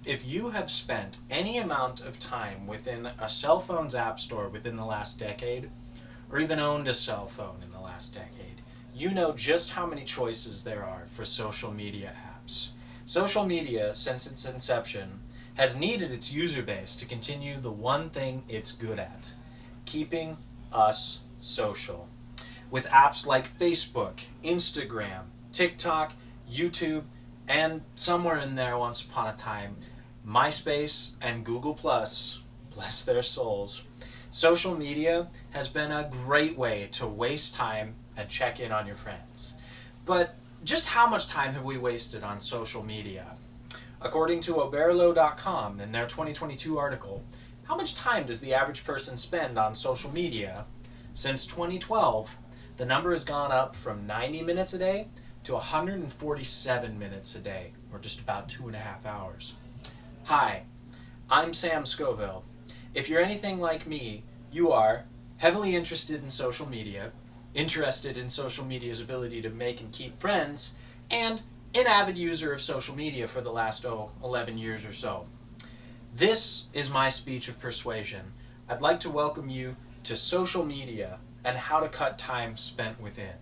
if you have spent any amount of time within a cell phone's app store within the last decade, or even owned a cell phone in the last decade, you know just how many choices there are for social media apps. Social media, since its inception, has needed its user base to continue the one thing it's good at: keeping us social. With apps like Facebook, Instagram, TikTok, YouTube, and somewhere in there once upon a time, MySpace and Google+, bless their souls. Social media has been a great way to waste time and check in on your friends. But just how much time have we wasted on social media? According to Oberlo.com in their 2022 article, how much time does the average person spend on social media? Since 2012, the number has gone up from 90 minutes a day to 147 minutes a day, or just about 2.5 hours. Hi, I'm Sam Scoville. If you're anything like me, you are heavily interested in social media, interested in social media's ability to make and keep friends, and an avid user of social media for the last 11 years or so. This is my speech of persuasion. I'd like to welcome you to social media and how to cut time spent within.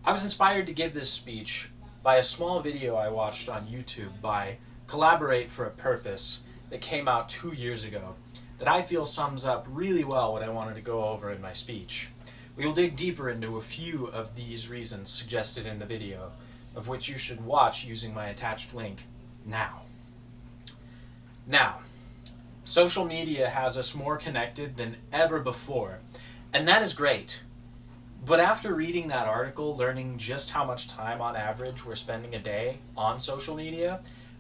I was inspired to give this speech by a small video I watched on YouTube by Collaborate for a Purpose that came out 2 years ago that I feel sums up really well what I wanted to go over in my speech. We will dig deeper into a few of these reasons suggested in the video, of which you should watch using my attached link now. Now, social media has us more connected than ever before, and that is great. But after reading that article, learning just how much time on average we're spending a day on social media,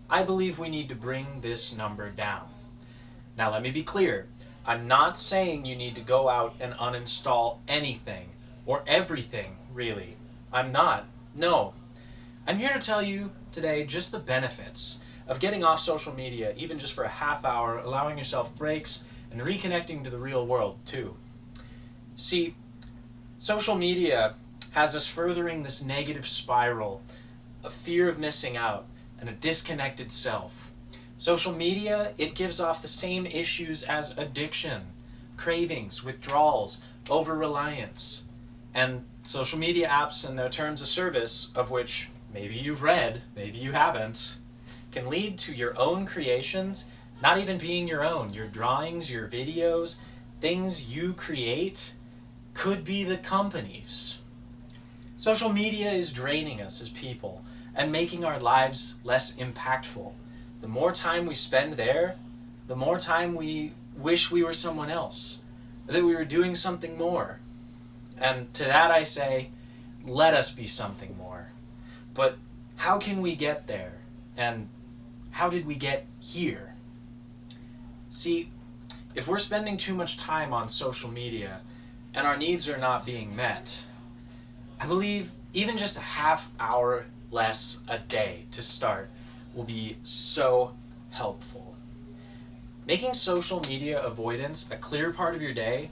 I believe we need to bring this number down. Now let me be clear, I'm not saying you need to go out and uninstall anything, or everything, really. I'm not. No. I'm here to tell you today just the benefits of getting off social media, even just for a half hour, allowing yourself breaks, and reconnecting to the real world, too. See, social media has us furthering this negative spiral of fear of missing out and a disconnected self. Social media, it gives off the same issues as addiction, cravings, withdrawals, over-reliance. And social media apps and their terms of service, of which maybe you've read, maybe you haven't, can lead to your own creations not even being your own. Your drawings, your videos, things you create could be the company's. Social media is draining us as people and making our lives less impactful. The more time we spend there, the more time we wish we were someone else, that we were doing something more. And to that I say, let us be something more. But how can we get there? And how did we get here? See, if we're spending too much time on social media and our needs are not being met, I believe even just a half hour less a day to start will be so helpful. Making social media avoidance a clear part of your day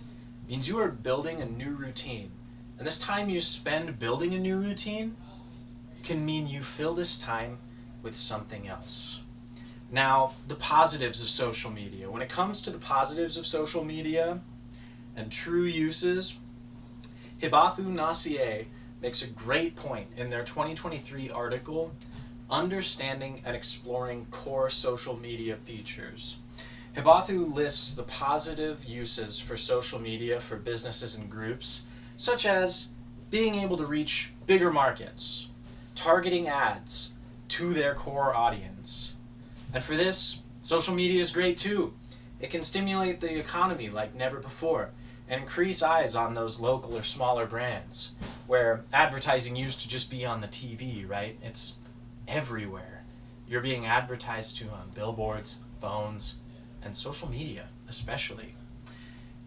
means you are building a new routine. And this time you spend building a new routine can mean you fill this time with something else. Now, the positives of social media. When it comes to the positives of social media and true uses, Hibathu Nassier makes a great point in their 2023 article, Understanding and Exploring Core Social Media Features. Hibathu lists the positive uses for social media for businesses and groups, such as being able to reach bigger markets, targeting ads to their core audience. And for this, social media is great too. It can stimulate the economy like never before and increase eyes on those local or smaller brands, where advertising used to just be on the TV, right? It's everywhere. You're being advertised to on billboards, phones, and social media especially.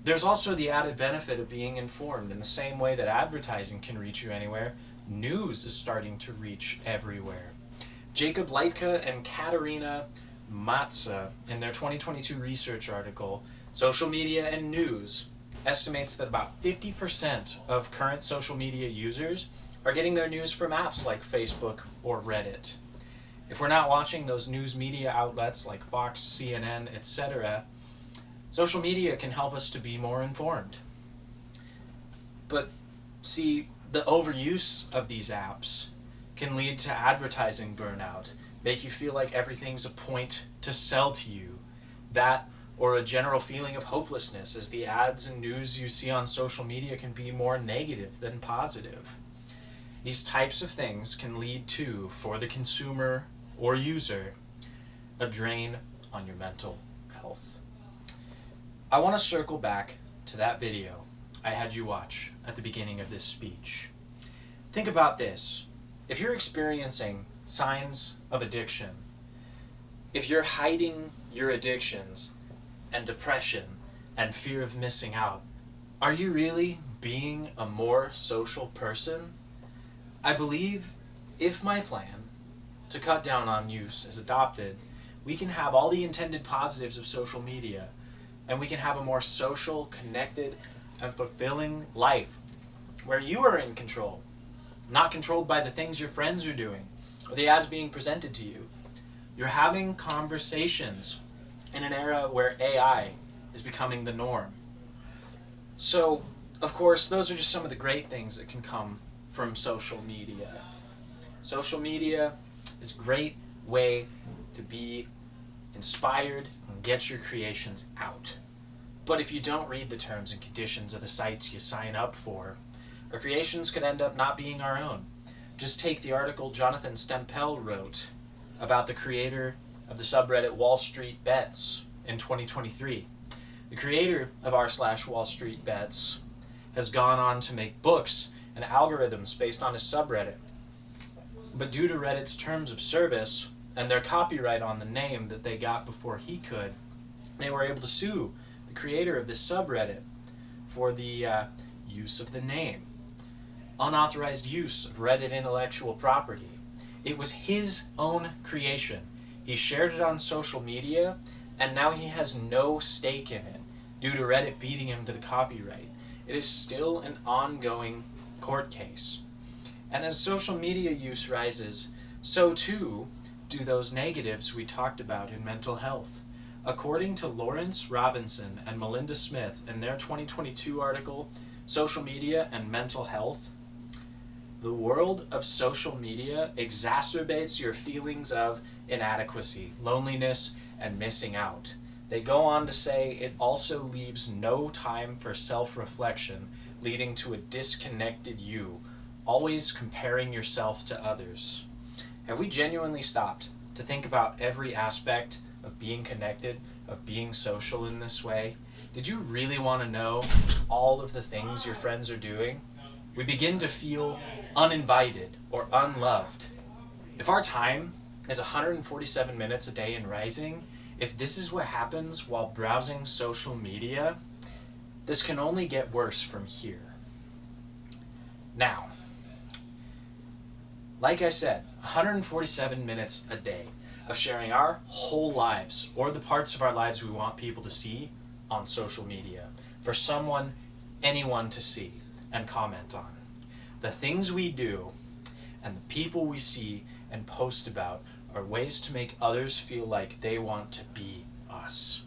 There's also the added benefit of being informed. In the same way that advertising can reach you anywhere, news is starting to reach everywhere. Jacob Leitka and Katarina Matza, in their 2022 research article, Social Media and News, estimates that about 50% of current social media users are getting their news from apps like Facebook or Reddit. If we're not watching those news media outlets like Fox, CNN, etc., social media can help us to be more informed. But see, the overuse of these apps can lead to advertising burnout, make you feel like everything's a point to sell to you. That, or a general feeling of hopelessness, as the ads and news you see on social media can be more negative than positive. These types of things can lead to, for the consumer or user, a drain on your mental health. I want to circle back to that video I had you watch at the beginning of this speech. Think about this. If you're experiencing signs of addiction, if you're hiding your addictions and depression and fear of missing out, are you really being a more social person? I believe if my plan to cut down on use is adopted, we can have all the intended positives of social media, and we can have a more social, connected, and fulfilling life where you are in control, not controlled by the things your friends are doing or the ads being presented to you. You're having conversations in an era where AI is becoming the norm. So, of course, those are just some of the great things that can come from social media. Social media is a great way to be inspired and get your creations out. But if you don't read the terms and conditions of the sites you sign up for, our creations could end up not being our own. Just take the article Jonathan Stempel wrote about the creator of the subreddit Wall Street Bets in 2023. The creator of r/Wall Street Bets has gone on to make books and algorithms based on his subreddit. But due to Reddit's terms of service and their copyright on the name that they got before he could, they were able to sue the creator of this subreddit for the use of the name. Unauthorized use of Reddit intellectual property. It was his own creation. He shared it on social media, and now he has no stake in it due to Reddit beating him to the copyright. It is still an ongoing court case. And as social media use rises, so too do those negatives we talked about in mental health. According to Lawrence Robinson and Melinda Smith in their 2022 article, Social Media and Mental Health, the world of social media exacerbates your feelings of inadequacy, loneliness, and missing out. They go on to say it also leaves no time for self-reflection, leading to a disconnected you, always comparing yourself to others. Have we genuinely stopped to think about every aspect of being connected, of being social in this way? Did you really want to know all of the things your friends are doing? We begin to feel uninvited or unloved. If our time is 147 minutes a day and rising, if this is what happens while browsing social media, this can only get worse from here. Now, like I said, 147 minutes a day of sharing our whole lives, or the parts of our lives we want people to see, on social media, for someone, anyone to see and comment on. The things we do and the people we see and post about are ways to make others feel like they want to be us.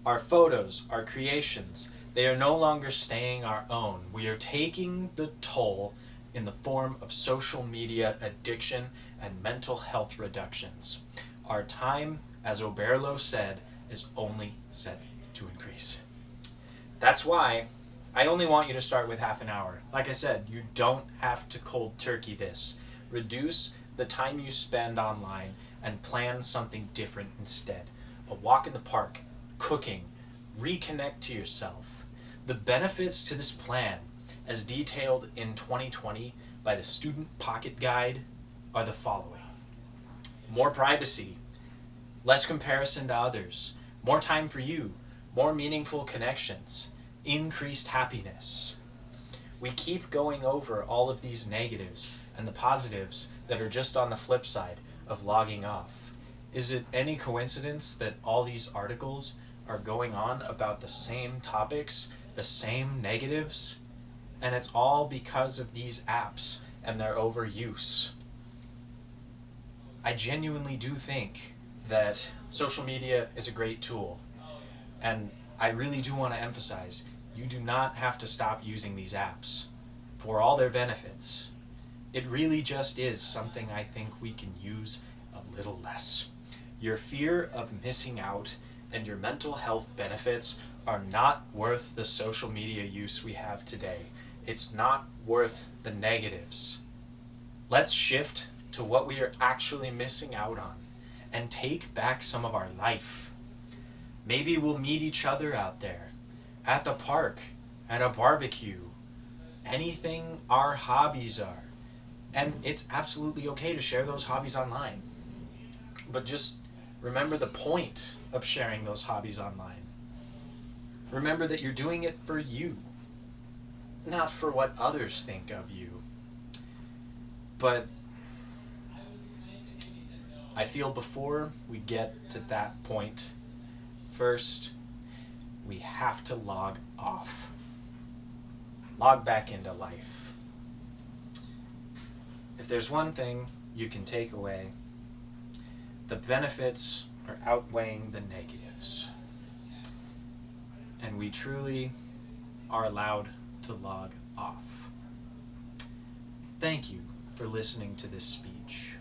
Our photos, our creations, they are no longer staying our own. We are taking the toll in the form of social media addiction and mental health reductions. Our time, as Oberlo said, is only set to increase. That's why I only want you to start with half an hour. Like I said, you don't have to cold turkey this. Reduce the time you spend online and plan something different instead. A walk in the park, cooking, reconnect to yourself. The benefits to this plan, as detailed in 2020 by the Student Pocket Guide, are the following. More privacy, less comparison to others, more time for you, more meaningful connections, increased happiness. We keep going over all of these negatives and the positives that are just on the flip side of logging off. Is it any coincidence that all these articles are going on about the same topics, the same negatives? And it's all because of these apps and their overuse. I genuinely do think that social media is a great tool. And I really do want to emphasize, you do not have to stop using these apps for all their benefits. It really just is something I think we can use a little less. Your fear of missing out and your mental health benefits are not worth the social media use we have today. It's not worth the negatives. Let's shift to what we are actually missing out on and take back some of our life. Maybe we'll meet each other out there, at the park, at a barbecue, anything our hobbies are. And it's absolutely okay to share those hobbies online. But just remember the point of sharing those hobbies online. Remember that you're doing it for you, not for what others think of you. But I feel before we get to that point, first, we have to log off. Log back into life. If there's one thing you can take away, the benefits are outweighing the negatives. And we truly are allowed to log off. Thank you for listening to this speech.